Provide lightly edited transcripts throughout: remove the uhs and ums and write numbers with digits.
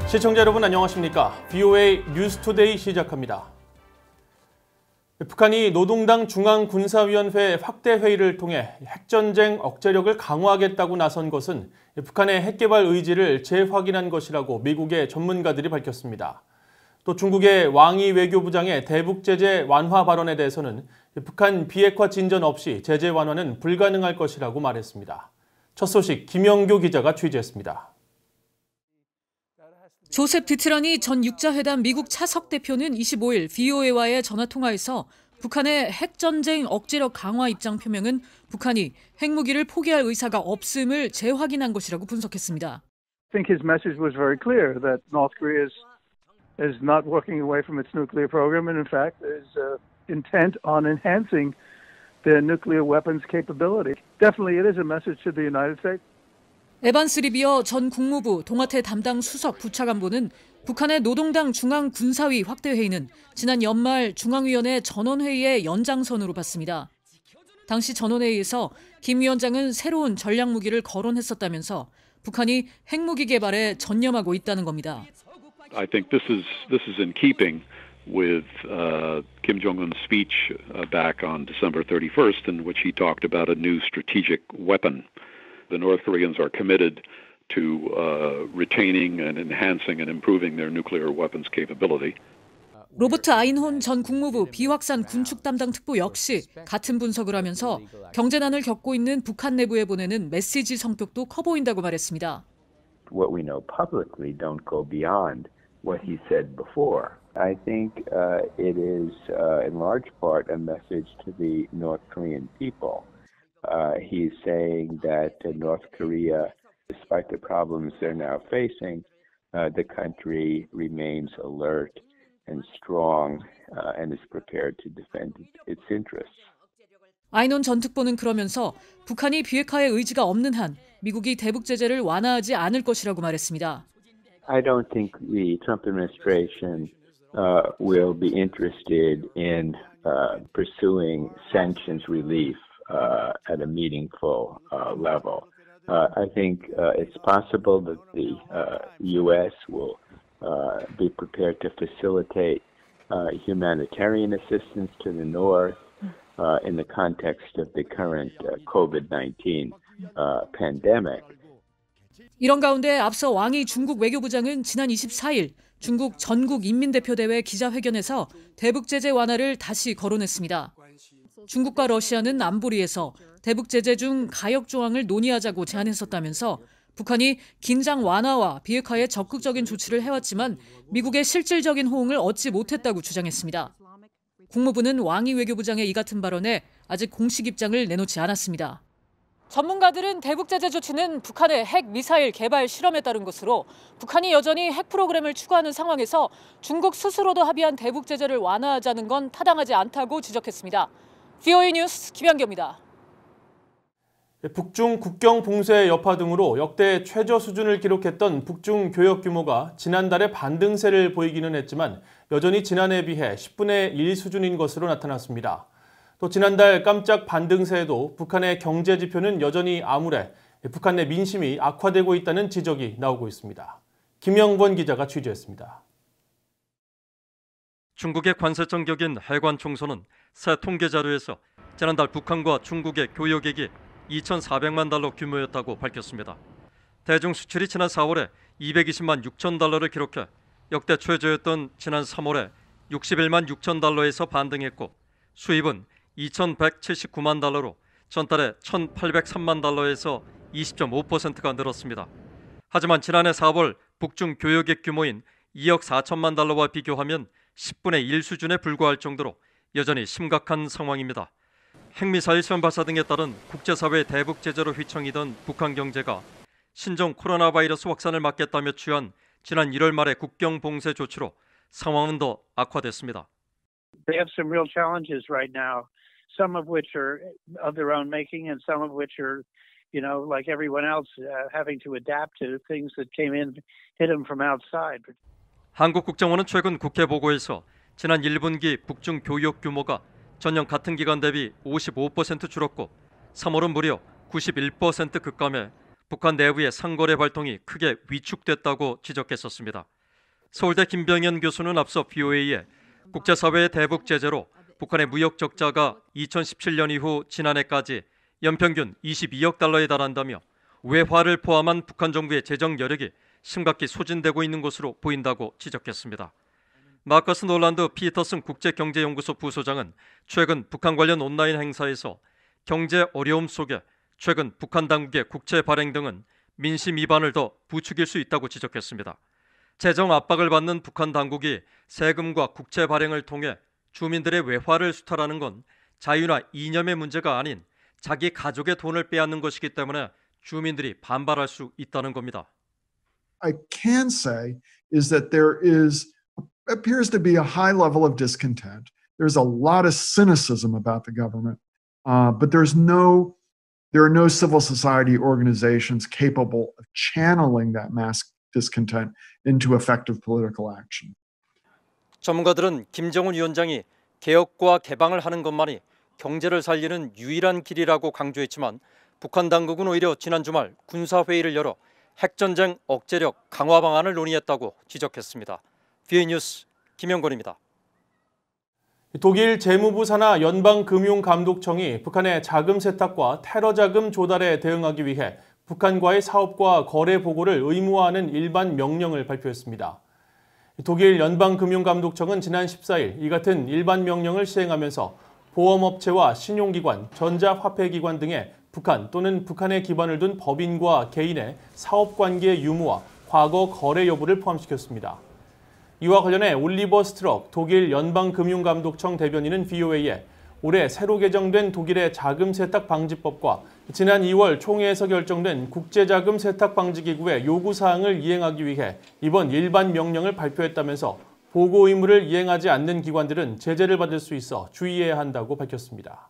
시청자 여러분 안녕하십니까? VOA 뉴스투데이 시작합니다. 북한이 노동당 중앙군사위원회 확대 회의를 통해 핵전쟁 억제력을 강화하겠다고 나선 것은 북한의 핵개발 의지를 재확인한 것이라고 미국의 전문가들이 밝혔습니다. 또 중국의 왕이 외교부장의 대북 제재 완화 발언에 대해서는 북한 비핵화 진전 없이 제재 완화는 불가능할 것이라고 말했습니다. 첫 소식 김영교 기자가 취재했습니다. 조셉 디트라니 전 육자회담 미국 차석 대표는 25일 VOA와의 전화통화에서 북한의 핵전쟁 억제력 강화 입장 표명은 북한이 핵무기를 포기할 의사가 없음을 재확인한 것이라고 분석했습니다. I think his message was very clear that North Korea is not walking away from its nuclear program and in fact is intent on enhancing their nuclear weapons capability. Definitely it is a message to the United States. 에반스 리비어 전 국무부 동아태 담당 수석 부차관보는 북한의 노동당 중앙군사위 확대회의는 지난 연말 중앙위원회 전원회의의 연장선으로 봤습니다. 당시 전원회의에서 김 위원장은 새로운 전략무기를 거론했었다면서 북한이 핵무기 개발에 전념하고 있다는 겁니다. I think this is in keeping with Kim Jong-un's speech back on December 31st in which he talked about a new strategic weapon. The North Koreans are committed to retaining and enhancing and improving their nuclear weapons capability. 로버트 아인혼 전 국무부 비확산 군축 담당 특보 역시 같은 분석을 하면서 경제난을 겪고 있는 북한 내부에 보내는 메시지 성격도 커 보인다고 말했습니다. What we know publicly don't go beyond what he said before. I think it is in large part a message to the North Korean people. He's saying that North Korea, despite the problems they're now facing, the country remains alert and strong and is prepared to defend its interests. 아이논 전 특보는 그러면서 북한이 비핵화의 의지가 없는 한 미국이 대북 제재를 완화하지 않을 것이라고 말했습니다. I don't think the Trump administration will be interested in pursuing sanctions relief at a meaningful level. I think it's possible that the U.S. will be prepared to facilitate humanitarian assistance to the North in the context of the current COVID-19 pandemic. 이런 가운데 앞서 왕이 중국 외교부장은 지난 24일 중국 전국인민대표대회 기자회견에서 대북 제재 완화를 다시 거론했습니다. 중국과 러시아는 안보리에서 대북 제재 중 가역 조항을 논의하자고 제안했었다면서 북한이 긴장 완화와 비핵화에 적극적인 조치를 해왔지만 미국의 실질적인 호응을 얻지 못했다고 주장했습니다. 국무부는 왕이 외교부장의 이 같은 발언에 아직 공식 입장을 내놓지 않았습니다. 전문가들은 대북 제재 조치는 북한의 핵 미사일 개발 실험에 따른 것으로 북한이 여전히 핵 프로그램을 추구하는 상황에서 중국 스스로도 합의한 대북 제재를 완화하자는 건 타당하지 않다고 지적했습니다. VOA 뉴스 김연경입니다. 북중 국경 봉쇄 여파 등으로 역대 최저 수준을 기록했던 북중 교역 규모가 지난달에 반등세를 보이기는 했지만 여전히 지난해에 비해 10분의 1 수준인 것으로 나타났습니다. 또 지난달 깜짝 반등세에도 북한의 경제 지표는 여전히 암울해 북한 내 민심이 악화되고 있다는 지적이 나오고 있습니다. 김영권 기자가 취재했습니다. 중국의 관세 정격인 해관 총수는 새 통계 자료에서 지난달 북한과 중국의 교역액이 2,400만 달러 규모였다고 밝혔습니다. 대중 수출이 지난 4월에 220만 6천 달러를 기록해 역대 최저였던 지난 3월에 61만 6천 달러에서 반등했고 수입은 2,179만 달러로 전달에 1,803만 달러에서 20.5%가 늘었습니다. 하지만 지난해 4월 북중 교역액 규모인 2억 4천만 달러와 비교하면 10분의 1 수준에 불과할 정도로 여전히 심각한 상황입니다. 핵미사일 시험 발사 등에 따른 국제사회의 대북 제재로 휘청이던 북한 경제가 신종 코로나 바이러스 확산을 막겠다며 취한 지난 1월 말의 국경 봉쇄 조치로 상황은 더 악화됐습니다. They have some real challenges right now, some of which are of their own making and some of which are, like everyone else, having to adapt to things that came in, hit them from outside. 한국국정원은 최근 국회 보고에서 지난 1분기 북중 교역 규모가 전년 같은 기간 대비 55% 줄었고 3월은 무려 91% 급감해 북한 내부의 상거래 활동이 크게 위축됐다고 지적했었습니다. 서울대 김병현 교수는 앞서 VOA에 국제사회의 대북 제재로 북한의 무역 적자가 2017년 이후 지난해까지 연평균 22억 달러에 달한다며 외화를 포함한 북한 정부의 재정 여력이 심각히 소진되고 있는 것으로 보인다고 지적했습니다. 마커스 놀란드 피터슨 국제경제연구소 부소장은 최근 북한 관련 온라인 행사에서 경제 어려움 속에 최근 북한 당국의 국채 발행 등은 민심 위반을 더 부추길 수 있다고 지적했습니다. 재정 압박을 받는 북한 당국이 세금과 국채 발행을 통해 주민들의 외화를 수탈하는 건 자유나 이념의 문제가 아닌 자기 가족의 돈을 빼앗는 것이기 때문에 주민들이 반발할 수 있다는 겁니다. I can say is that appears to be a high level of discontent. There's a lot of cynicism about the government, but there are no civil society organizations capable of channeling that mass discontent into effective political action. 전문가들은 김정은 위원장이 개혁과 개방을 하는 것만이 경제를 살리는 유일한 길이라고 강조했지만 북한 당국은 오히려 지난 주말 군사회의를 열어 핵전쟁 억제력 강화 방안을 논의했다고 지적했습니다. VOA 뉴스 김영권입니다. 독일 재무부 산하 연방금융감독청이 북한의 자금 세탁과 테러 자금 조달에 대응하기 위해 북한과의 사업과 거래 보고를 의무화하는 일반 명령을 발표했습니다. 독일 연방금융감독청은 지난 14일 이 같은 일반 명령을 시행하면서 보험업체와 신용기관, 전자화폐기관 등의 북한 또는 북한에 기반을 둔 법인과 개인의 사업관계 유무와 과거 거래 여부를 포함시켰습니다. 이와 관련해 올리버 스트럭 독일 연방금융감독청 대변인은 VOA에 올해 새로 개정된 독일의 자금 세탁 방지법과 지난 2월 총회에서 결정된 국제자금 세탁 방지기구의 요구사항을 이행하기 위해 이번 일반 명령을 발표했다면서 보고 의무를 이행하지 않는 기관들은 제재를 받을 수 있어 주의해야 한다고 밝혔습니다.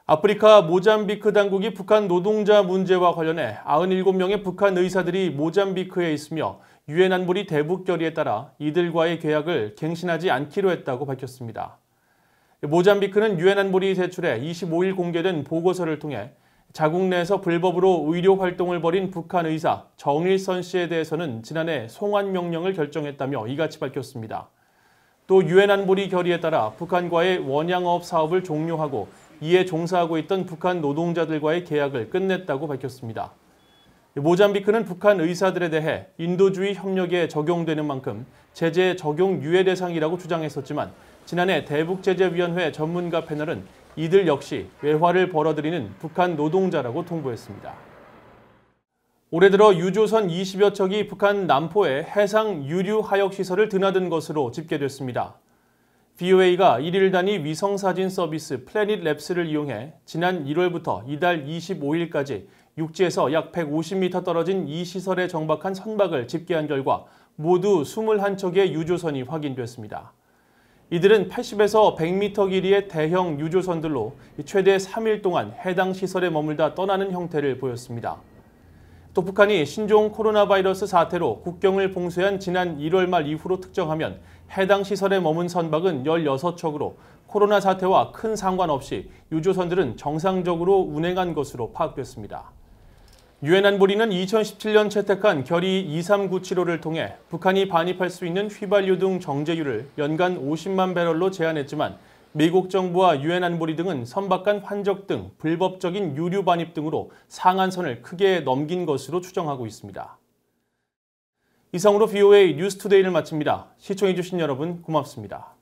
아프리카 모잠비크 당국이 북한 노동자 문제와 관련해 97명의 북한 의사들이 모잠비크에 있으며 유엔 안보리 대북 결의에 따라 이들과의 계약을 갱신하지 않기로 했다고 밝혔습니다. 모잠비크는 유엔 안보리 제출해 25일 공개된 보고서를 통해 자국 내에서 불법으로 의료 활동을 벌인 북한 의사 정일선 씨에 대해서는 지난해 송환 명령을 결정했다며 이같이 밝혔습니다. 또 유엔 안보리 결의에 따라 북한과의 원양어업 사업을 종료하고 이에 종사하고 있던 북한 노동자들과의 계약을 끝냈다고 밝혔습니다. 모잠비크는 북한 의사들에 대해 인도주의 협력에 적용되는 만큼 제재 적용 유예 대상이라고 주장했었지만 지난해 대북제재위원회 전문가 패널은 이들 역시 외화를 벌어들이는 북한 노동자라고 통보했습니다. 올해 들어 유조선 20여 척이 북한 남포에 해상 유류 하역 시설을 드나든 것으로 집계됐습니다. VOA가 1일 단위 위성사진 서비스 플래닛랩스를 이용해 지난 1월부터 이달 25일까지 육지에서 약 150m 떨어진 이 시설에 정박한 선박을 집계한 결과 모두 21척의 유조선이 확인됐습니다. 이들은 80에서 100m 길이의 대형 유조선들로 최대 3일 동안 해당 시설에 머물다 떠나는 형태를 보였습니다. 또 북한이 신종 코로나 바이러스 사태로 국경을 봉쇄한 지난 1월 말 이후로 특정하면 해당 시설에 머문 선박은 16척으로 코로나 사태와 큰 상관없이 유조선들은 정상적으로 운행한 것으로 파악됐습니다. 유엔 안보리는 2017년 채택한 결의 2397호를 통해 북한이 반입할 수 있는 휘발유 등 정제유를 연간 50만 배럴로 제한했지만 미국 정부와 유엔 안보리 등은 선박 간 환적 등 불법적인 유류 반입 등으로 상한선을 크게 넘긴 것으로 추정하고 있습니다. 이상으로 VOA 뉴스투데이를 마칩니다. 시청해주신 여러분 고맙습니다.